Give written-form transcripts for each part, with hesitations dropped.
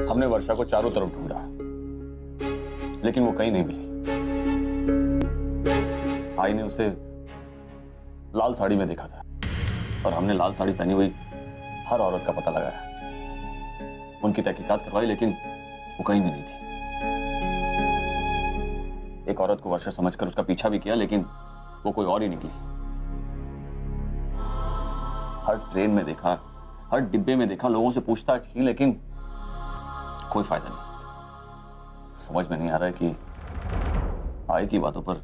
हमने वर्षा को चारों तरफ ढूंढा, लेकिन वो कहीं नहीं मिली। आई ने उसे लाल साड़ी में देखा था और हमने लाल साड़ी पहनी हुई हर औरत का पता लगाया। उनकी तहकीकात करवाई, लेकिन वो कहीं भी नहीं थी। एक औरत को वर्षा समझकर उसका पीछा भी किया, लेकिन वो कोई और ही निकली। हर ट्रेन में देखा, हर डिब्बे में देखा, लोगों से पूछताछ की, लेकिन कोई फायदा नहीं। समझ में नहीं आ रहा है कि आई की बातों पर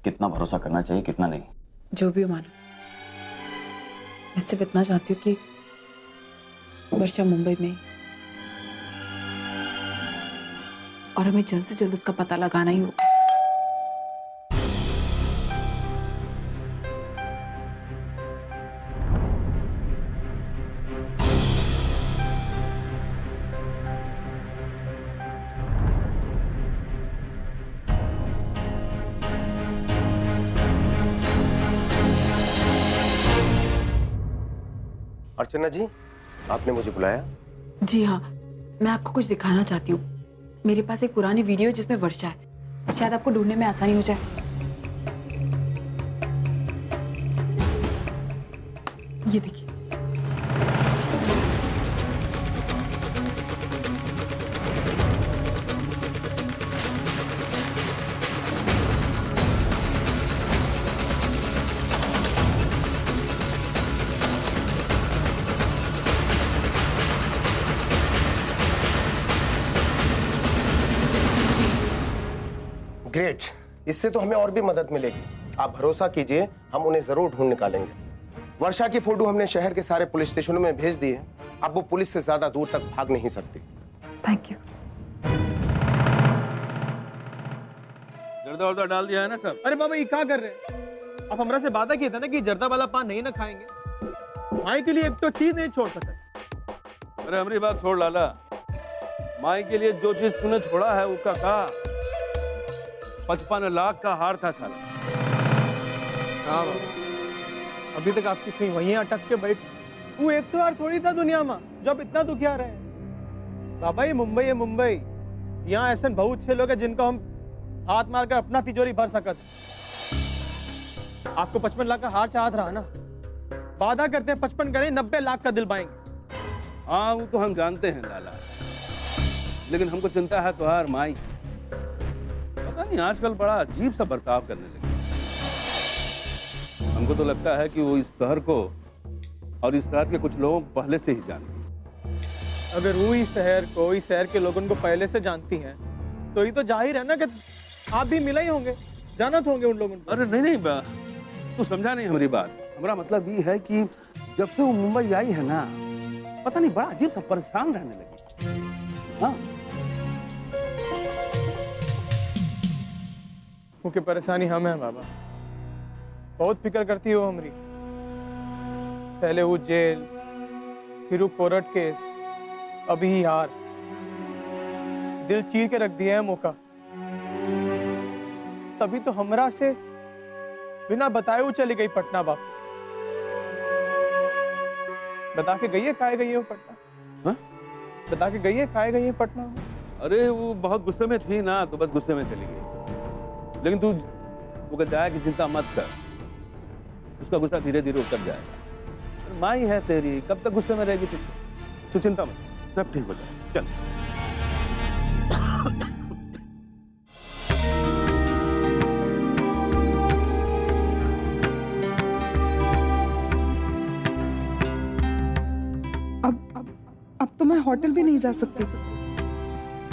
कितना भरोसा करना चाहिए, कितना नहीं। जो भी हो मानो, मैं सिर्फ इतना चाहती हूँ कि वर्षा मुंबई में, और हमें जल्द से जल्द उसका पता लगाना ही होगा। अर्चना जी, आपने मुझे बुलाया? जी हाँ, मैं आपको कुछ दिखाना चाहती हूँ। मेरे पास एक पुरानी वीडियो है जिसमें वर्षा है, शायद आपको ढूंढने में आसानी हो जाए। ये देखिए। ग्रेट, इससे तो हमें और भी मदद मिलेगी। आप भरोसा कीजिए, हम उन्हें जरूर ढूंढ निकालेंगे। वर्षा की फोटो हमने शहर के सारे पुलिस स्टेशनों में भेज दी है। अब वो पुलिस से ज्यादा दूर तक भाग नहीं सकती। Thank you. जर्दा वर्दा डाल दिया है ना सब? अरे बाबा, ये क्या कर रहे हैं? आप हमरा से वादा किया था ना कि जर्दा वाला पान नहीं ना खाएंगे। माई के लिए एक तो चीज नहीं छोड़ सकते। अरे हमारी बात छोड़ लाला, माई के लिए जो चीज तूने छोड़ा है उसका का 55 लाख का हार था साला। हाँ बाबा, अभी तक आपकी सुई वहीं अटक के बैठ। वो एक तो यार थोड़ी था दुनिया में जो आप इतना दुखिया रहे। बाबा, ये मुंबई है मुंबई। यहाँ ऐसे बहुत से लोग हैं जिनको हम हाथ मारकर अपना तिजोरी भर सकते। आपको 55 लाख का हार चाहत रहा ना, वादा करते हैं 55 करें 90 लाख का दिलवाएंगे। हाँ वो तो हम जानते हैं लाला, लेकिन हमको चिंता है तुम्हार माई। पता नहीं आजकल बड़ा अजीब सा बर्ताव करने लगी। हमको तो लगता है कि वो इस शहर को और इस शहर के कुछ लोगों को पहले से ही जानती है। अगर वो इस शहर को, इस शहर के लोगों को पहले से जानती हैं, तो ये तो जाहिर है ना कि आप भी मिले ही होंगे, जानत होंगे उन लोगों को। अरे नहीं तू समझा नहीं हमारी बात। हमारा मतलब ये है कि जब से वो मुंबई आई है ना, पता नहीं बड़ा अजीब सा परेशान रहने लगी। हाँ, क्योंकि परेशानी हमें है बाबा। बहुत फिक्र करती हो हमारी। पहले वो जेल, फिर वो कोर्ट केस, अभी ही हार। दिल चीर के रख दिया है मौका। तभी तो हमरा से बिना बताए वो चली गई पटना। बाप बता के गई है खाए गई है वो पटना? हाँ? बता के गई है खाए गई है पटना? अरे वो बहुत गुस्से में थी ना, तो बस गुस्से में चली गई। लेकिन तू वो जाए की चिंता मत कर, उसका गुस्सा धीरे धीरे उतर जाएगा। माई है तेरी, कब तक गुस्से में रहेगी तू चिंता मत, सब ठीक हो जाएगा। चल अब तो मैं होटल भी नहीं जा सकती,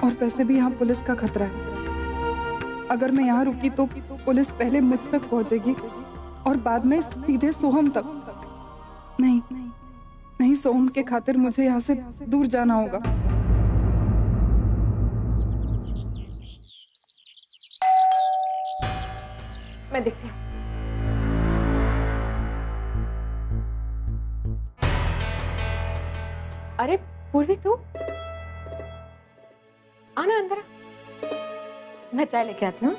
और वैसे भी यहाँ पुलिस का खतरा है। अगर मैं यहाँ रुकी तो पुलिस पहले मुझ तक पहुंचेगी और बाद में सीधे सोहम तक। नहीं नहीं, सोहम के खातिर मुझे यहाँ से दूर जाना होगा। मैं देखती हूँ। अरे पूर्वी, तू आना अंदर आ। मैं चाय लेके आती हूँ।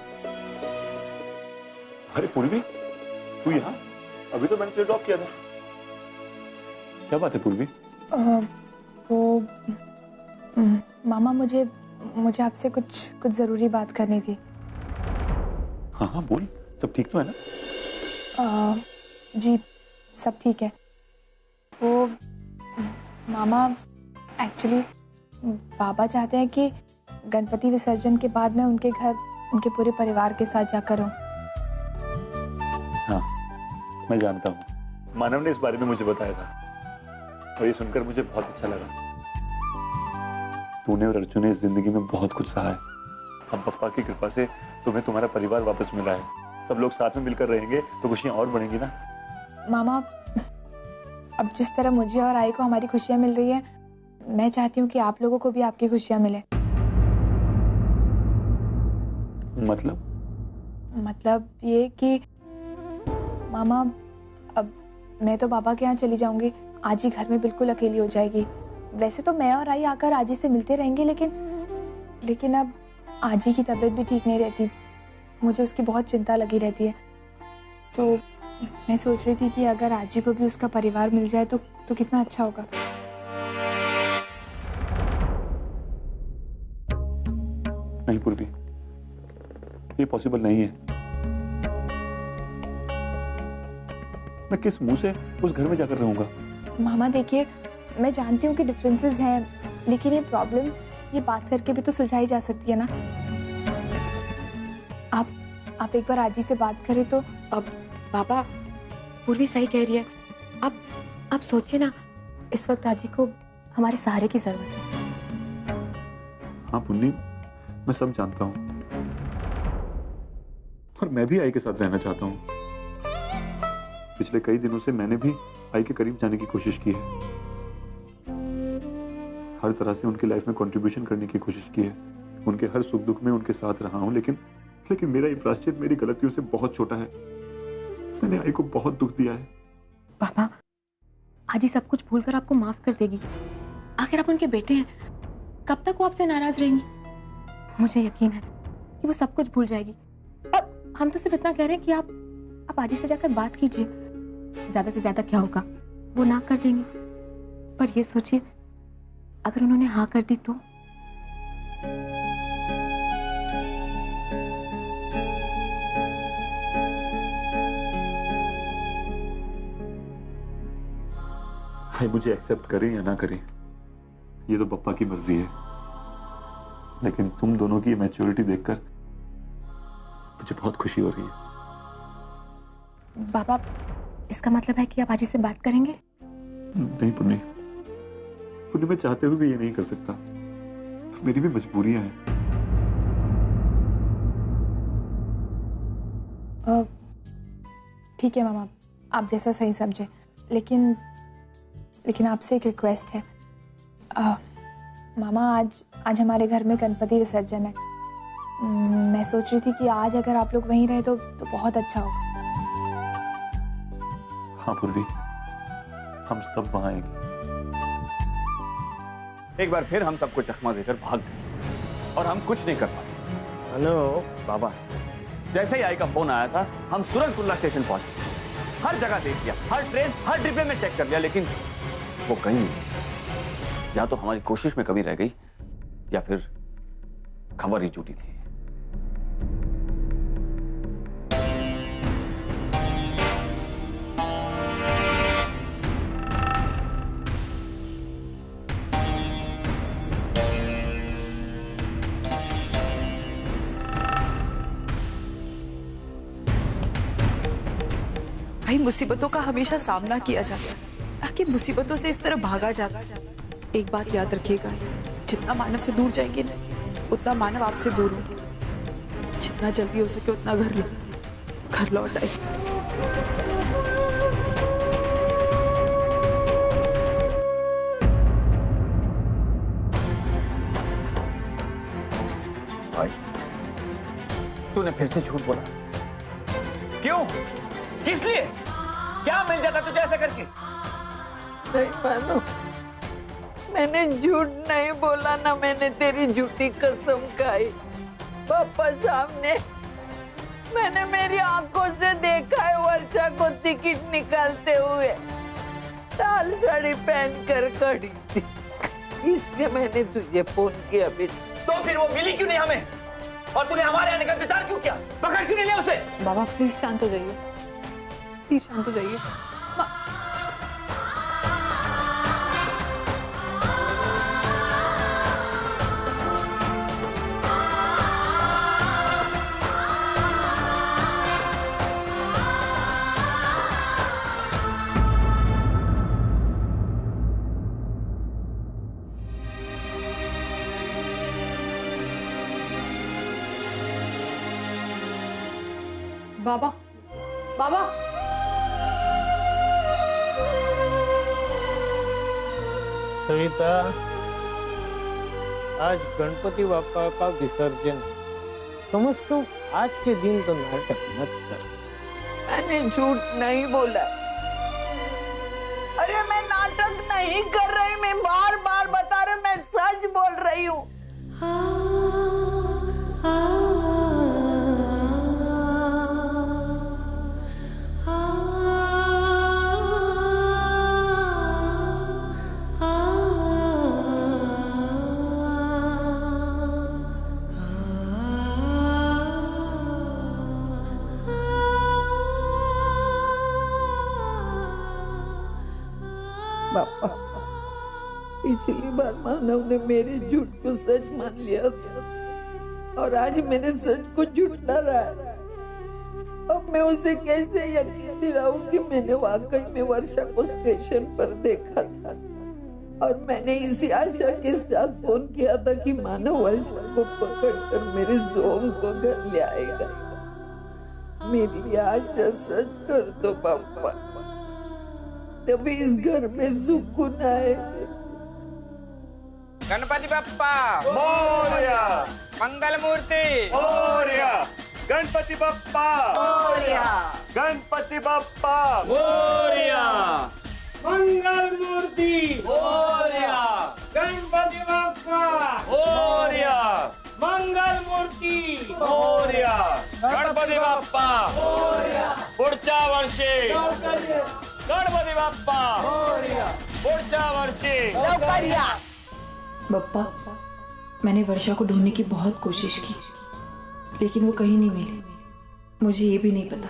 अरे पूर्वी, तू यहाँ? अभी तो मैंने तुझे ड्रॉप किया था। क्या बात है पूर्वी? वो मामा मुझे आपसे कुछ ज़रूरी बात करनी थी। हाँ हाँ बोल, सब ठीक तो है ना? जी सब ठीक है। वो मामा एक्चुअली बाबा चाहते हैं कि गणपति विसर्जन के बाद मैं उनके घर उनके पूरे परिवार के साथ जाकर रहूं। हाँ मैं जानता हूँ, मानव ने इस बारे में मुझे बताया था और ये सुनकर मुझे बहुत अच्छा लगा। तूने और अर्जुन ने इस जिंदगी में बहुत कुछ सहा है। अब पप्पा की कृपा से तुम्हें तुम्हारा परिवार वापस मिला है। सब लोग साथ में मिलकर रहेंगे तो खुशियां और बढ़ेंगी ना। मामा अब जिस तरह मुझे और आई को हमारी खुशियां मिल रही है, मैं चाहती हूँ कि आप लोगों को भी आपकी खुशियां मिले। मतलब ये कि मामा अब मैं तो पापा के यहाँ चली जाऊंगी, आजी घर में बिल्कुल अकेली हो जाएगी। वैसे तो मैं और आई आकर आजी से मिलते रहेंगे, लेकिन अब आजी की तबीयत भी ठीक नहीं रहती, मुझे उसकी बहुत चिंता लगी रहती है। तो मैं सोच रही थी कि अगर आजी को भी उसका परिवार मिल जाए तो कितना अच्छा होगा। नहीं पूर्वी, ये पॉसिबल नहीं है। मैं किस मुंह से उस घर में जाकर रहूंगा? मामा देखिए, मैं जानती हूँ कि डिफरेंसेस हैं, लेकिन ये प्रॉब्लम्स ये बात करके भी तो सुलझाई जा सकती है ना। आप एक बार आजी से बात करें तो। अब पापा, पूर्वी सही कह रही है। आप सोचिए ना, इस वक्त आजी को हमारे सहारे की जरूरत है। हाँ पुन्नी, मैं सब जानता हूँ और मैं भी आई के साथ रहना चाहता हूँ। पिछले कई दिनों से मैंने भी आई के करीब जाने की कोशिश की है, हर तरह से उनकी लाइफ में कंट्रीब्यूशन करने की कोशिश की है, उनके हर सुख दुख में उनके साथ रहा हूँ। लेकिन मेरा ये प्रायश्चित मेरी गलतियों से बहुत छोटा है। मैंने आई को बहुत दुख दिया है। पापा, आजी सब कुछ भूलकर आपको माफ कर देगी। आखिर आप उनके बेटे हैं, कब तक वो आपसे नाराज रहेंगी? मुझे यकीन है कि वो सब कुछ भूल जाएगी। अब हम तो सिर्फ इतना कह रहे हैं कि आप आजी से जाकर बात कीजिए। ज्यादा से ज्यादा क्या होगा, वो ना कर देंगे। पर ये सोचिए, अगर उन्होंने हाँ कर दी तो? भाई मुझे एक्सेप्ट करें या ना करें, ये तो पप्पा की मर्जी है। लेकिन तुम दोनों की मैच्योरिटी देखकर मुझे बहुत खुशी हो रही है। बाबा, इसका मतलब है कि आप आजी से बात करेंगे? नहीं पुन्नी, मैं चाहते हुए भी ये नहीं कर सकता। मेरी भी मजबूरियां हैं। ठीक है मामा, आप जैसा सही समझे। लेकिन आपसे एक रिक्वेस्ट है। मामा, आज हमारे घर में गणपति विसर्जन है। मैं सोच रही थी कि आज अगर आप लोग वहीं रहे तो बहुत अच्छा होगा। हाँ पूर्वी, हम सब वहां आएंगे। एक बार फिर हम सबको चकमा देकर भाग गए और हम कुछ नहीं कर पाए। हेलो बाबा, जैसे ही आई का फोन आया था, हम तुरंत कुल्ला स्टेशन पहुंचे। हर जगह देख लिया, हर ट्रेन, हर डिब्बे में चेक कर लिया, लेकिन वो कहीं नहीं। या तो हमारी कोशिश में कमी रह गई या फिर खबर ही झूठी थी। भाई, मुसीबतों का हमेशा सामना किया जाता है, ताकि मुसीबतों से इस तरह भागा जाता है। एक बात याद रखिएगा, जितना मानव से दूर जाएंगे ना, उतना मानव आपसे दूर होंगे। जितना जल्दी हो सके उतना घर लौट आए। भाई, तूने फिर से झूठ बोला। क्यों? किस लिए? क्या मिल जाता तुझे ऐसा करके? नहीं मानो, मैंने झूठ नहीं बोला ना, मैंने तेरी झूठी कसम खाई। पापा सामने मैंने मेरी आंखों से देखा है वर्षा को टिकट निकालते हुए, लाल साड़ी पहन कर खड़ी थी। इसलिए मैंने तुझे फोन किया बेटा। तो फिर वो मिली क्यों नहीं हमें? और तूने हमारे आने का इंतजार क्यों किया? पकड़ क्यों नहीं लिया उसे? बाबा प्लीज शांत हो जाइए, प्लीज शांत हो जाइए। बाबा, बाबा, सविता, आज गणपति बापा का विसर्जन, कम से कम आज के दिन तो नाटक मत कर। मैंने झूठ नहीं बोला। अरे मैं नाटक नहीं कर रही, मैं बार बार बता रही, मैं सच बोल रही हूँ। पापा, पिछली बार मानव ने मेरे झूठ को सच मान लिया था और आज मेरे सच को झूठला रहा है। अब मैं उसे कैसे यकीन दिलाऊं कि मैंने वाकई में वर्षा को स्टेशन पर देखा था और मैंने इसी आशा के साथ फोन किया था कि मानव वर्षा को पकड़कर मेरे जोम को घर ले आएगा। मेरी आशा सच कर दो पापा, तभी इस घर में सुकून आए। गणपति बप्पा मोरया, मंगल मूर्ति मोरया, गणपति बप्पा मोरया, गणपति बप्पा मोरया, मंगल मूर्ति मोरया, गणपति बप्पा मोरया, मंगल मूर्ति मोरया, गणपति बाप्पा पुढच्या वर्षी, गणपति बाप्पा पुढच्या वर्षी। बप्पा, मैंने वर्षा को ढूंढने की बहुत कोशिश की, लेकिन वो कहीं नहीं मिली। मुझे ये भी नहीं पता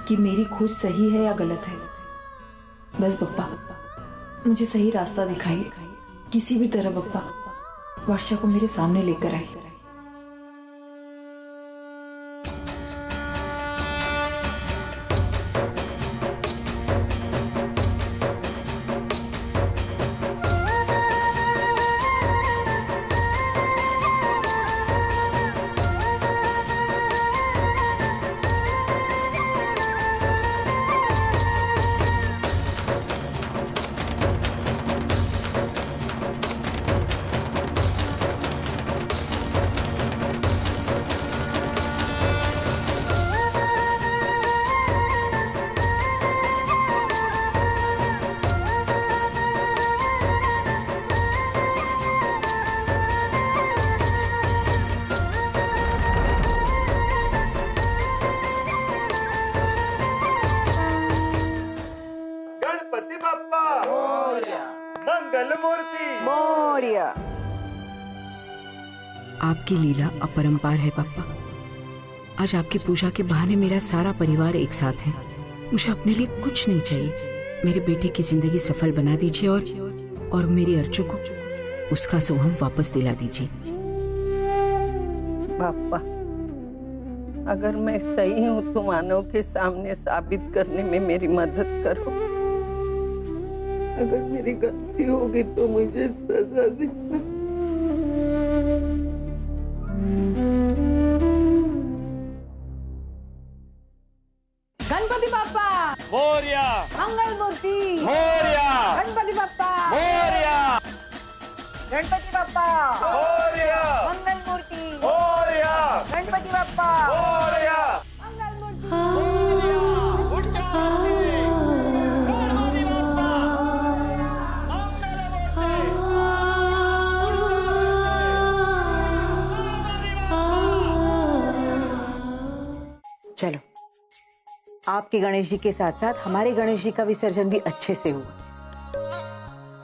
कि मेरी खोज सही है या गलत है। बस बप्पा, मुझे सही रास्ता दिखाइए, किसी भी तरह बप्पा वर्षा को मेरे सामने लेकर आइए। आपकी लीला अपरंपार है पापा। आज आपकी पूजा के बहाने मेरा सारा परिवार एक साथ है। मुझे अपने लिए कुछ नहीं चाहिए। मेरे बेटे की जिंदगी सफल बना दीजिए और मेरी अर्चू को उसका सोहम वापस दिला दीजिए। पापा, अगर मैं सही हूँ तो मानव के सामने साबित करने में मेरी मदद करो। अगर मेरी गलती होगी तो मुझे सजा देना। गणपति बाप्पा मोरया, मंगल मूर्ति मोरया, गणपति बाप्पा मोरया, गणपति बाप्पा मोरया, मंगल मूर्ति मोरया, गणपति बाप्पा मोरया, मंगल मूर्ति। चलो, आपके गणेश जी के साथ साथ हमारे गणेश जी का विसर्जन भी अच्छे से हुआ।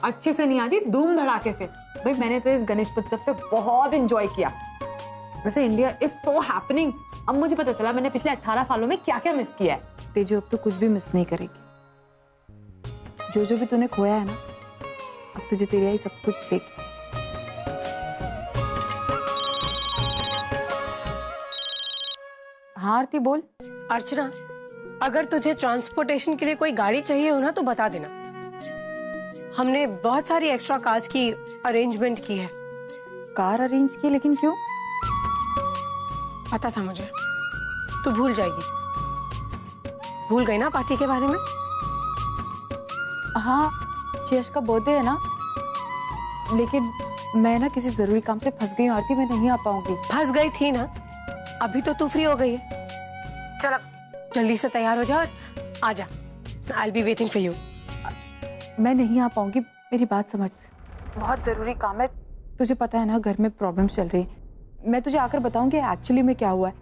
अच्छे से नहीं आती, धूम धड़ाके से। भाई मैंने तो इस गणेश उत्सव पे बहुत एंजॉय किया। वैसे इंडिया इज सो हैपनिंग। अब मुझे पता चला मैंने पिछले 18 सालों में क्या क्या मिस किया है। तेजू अब तो कुछ भी मिस नहीं करेगी। जो भी तूने खोया है ना, अब तुझे तेरी आई सब कुछ देख। हाँ आरती बोल। अर्चना, अगर तुझे ट्रांसपोर्टेशन के लिए कोई गाड़ी चाहिए हो ना तो बता देना। हमने बहुत सारी एक्स्ट्रा कार्स की अरेंजमेंट की है। कार अरेंज की? लेकिन क्यों? पता था मुझे, तू भूल जाएगी। भूल गई ना पार्टी के बारे में? हाँ, यश का बर्थडे है ना, लेकिन मैं ना किसी जरूरी काम से फंस गई हूँ आरती, मैं नहीं आ पाऊंगी। फंस गई थी ना, अभी तो तू फ्री हो गई है। चल अब जल्दी से तैयार हो जा और आ जा। I'll be waiting for you। मैं नहीं आ पाऊंगी, मेरी बात समझ, बहुत जरूरी काम है। तुझे पता है ना घर में प्रॉब्लम्स चल रही है। मैं तुझे आकर बताऊंगी एक्चुअली में क्या हुआ है।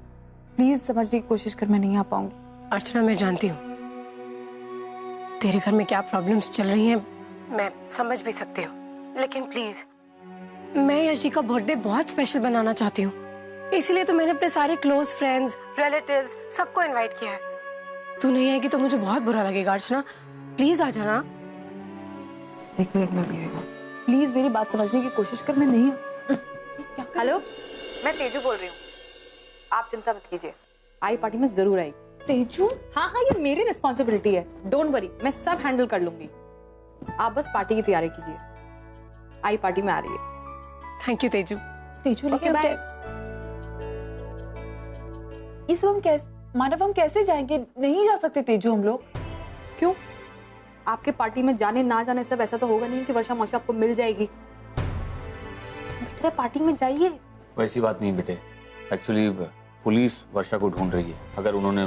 प्लीज समझने की कोशिश कर, मैं नहीं आ पाऊंगी। अर्चना, मैं जानती हूँ तेरे घर में क्या प्रॉब्लम्स चल रही हैं, मैं समझ भी सकती हूँ, लेकिन प्लीज, मैं यश जी का बर्थडे बहुत स्पेशल बनाना चाहती हूँ, इसलिए तो मैंने अपने सारे क्लोज फ्रेंड्स, रिलेटिव्स सबको इनवाइट किया है। तू नहीं आएगी तो मुझे बहुत बुरा लगेगा। अर्चना प्लीज आ जाना। एक मिनट में भी आएगा। प्लीज मेरी बात समझने की कोशिश कर, मैं नहीं। हेलो, मैं तेजू बोल रही हूँ। आप चिंता मत कीजिए, आई पार्टी में जरूर आएगी। तेजू? हाँ हाँ, ये मेरी रिस्पॉन्सिबिलिटी है, डोंट वरी, मैं सब हैंडल कर लूंगी। आप बस पार्टी की तैयारी कीजिए, आई पार्टी में आ रही है। Thank you Tezu. तेजू लेकिन इस हम कैसे, मानव हम कैसे जाएंगे? नहीं जा सकते तेजू हम लोग। क्यों? आपके पार्टी में जाने ना जाने सब ऐसा तो होगा नहीं कि वर्षा मौसी आपको मिल जाएगी। पार्टी में जाइए। वैसी बात नहीं बेटे, एक्चुअली पुलिस वर्षा को ढूंढ रही है। अगर उन्होंने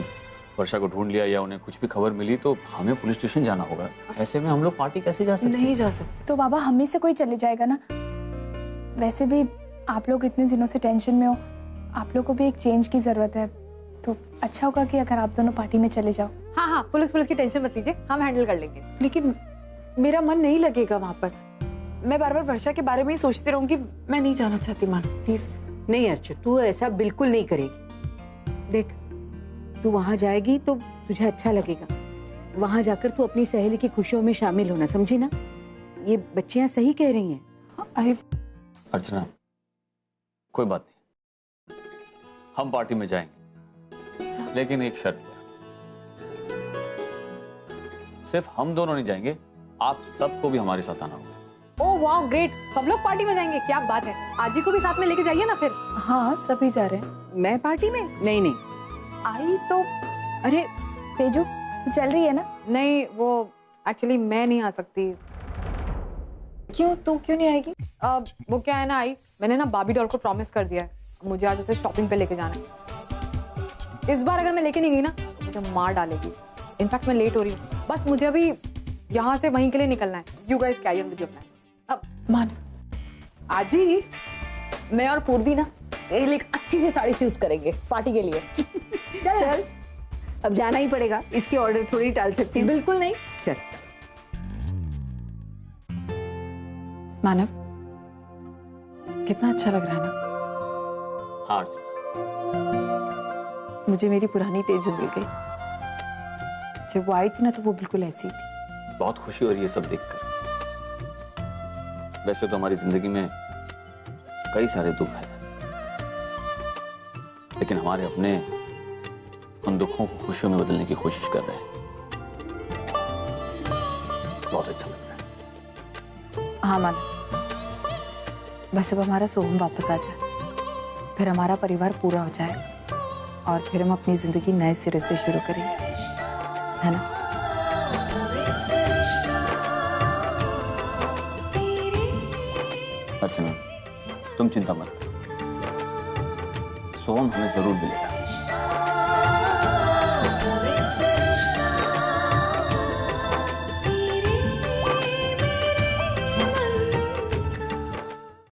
वर्षा को ढूंढ लिया या उन्हें कुछ भी खबर मिली तो हमें पुलिस स्टेशन जाना होगा। ऐसे में हम लोग पार्टी कैसे जा सकते? नहीं जा सकते। तो बाबा हम में से कोई चले जाएगा ना। वैसे भी आप लोग इतने दिनों से टेंशन में हो, आप लोग को भी एक चेंज की जरूरत है, तो अच्छा होगा कि अगर आप दोनों पार्टी में चले जाओ। हाँ हाँ, पुलिस की टेंशन मत लीजिए, हम हैंडल कर लेंगे। लेकिन मेरा मन नहीं लगेगा वहां पर। मैं बार बार वर्षा के बारे में ही सोचती रहूंगी। मैं नहीं जाना चाहती मान, प्लीज। नहीं अर्चना, तू ऐसा बिल्कुल नहीं करेगी। देख, तू वहां जाएगी तो तुझे अच्छा लगेगा। वहां जाकर तू अपनी सहेली की खुशियों में शामिल होना, समझी ना? ये बच्चियां सही कह रही हैं। अर्चना, कोई बात नहीं, हम पार्टी में जाएंगे, लेकिन एक शर्त पर। सिर्फ हम दोनों नहीं जाएंगे, आप सबको भी हमारे साथ आना होगा। ओह वाह, ग्रेट, सब लोग पार्टी में जाएंगे, क्या बात है। आजी को भी साथ में लेके जाइए ना फिर। हाँ, सभी जा रहे हैं। मैं पार्टी में? नहीं नहीं, आई तो। अरे तेजू, तू चल रही है ना? नहीं, वो एक्चुअली मैं नहीं आ सकती। क्यों? तू क्यों नहीं आएगी? वो क्या है ना, आई, मैंने ना बाबी डॉल को प्रॉमिस कर दिया है, मुझे आज उसे शॉपिंग पे लेके जाना है। इस बार अगर मैं लेके नहीं गई ना तो मुझे मार डालेगी। इनफैक्ट मैं लेट हो रही हूँ, बस मुझे अभी यहाँ से वहीं के लिए निकलना है। You guys carry on with your plans. अब मान, आजी, मैं और पूर्वी ना तेरे लिए एक अच्छी सी साड़ी चूज करेंगे पार्टी के लिए। चल, अब जाना ही पड़ेगा, इसके ऑर्डर थोड़ी टाल सकती हूँ। बिल्कुल नहीं। चल। मानव, कितना अच्छा लग रहा है ना? हाँ अर्चना, मुझे मेरी पुरानी तेजू मिल गई। जब वो आई थी ना तो वो बिल्कुल ऐसी थी। बहुत खुशी हो रही है सब देखकर। वैसे तो हमारी जिंदगी में कई सारे दुख हैं, लेकिन हमारे अपने उन दुखों को खुशियों में बदलने की कोशिश कर रहे हैं। बहुत अच्छा लग रहा है। हाँ मानव, बस अब हमारा सोहम वापस आ जाए, फिर हमारा परिवार पूरा हो जाए और फिर हम अपनी जिंदगी नए सिरे से शुरू करेंगे, है ना? अर्चना, तुम चिंता मत करो, सोहम हमें जरूर मिलेगा।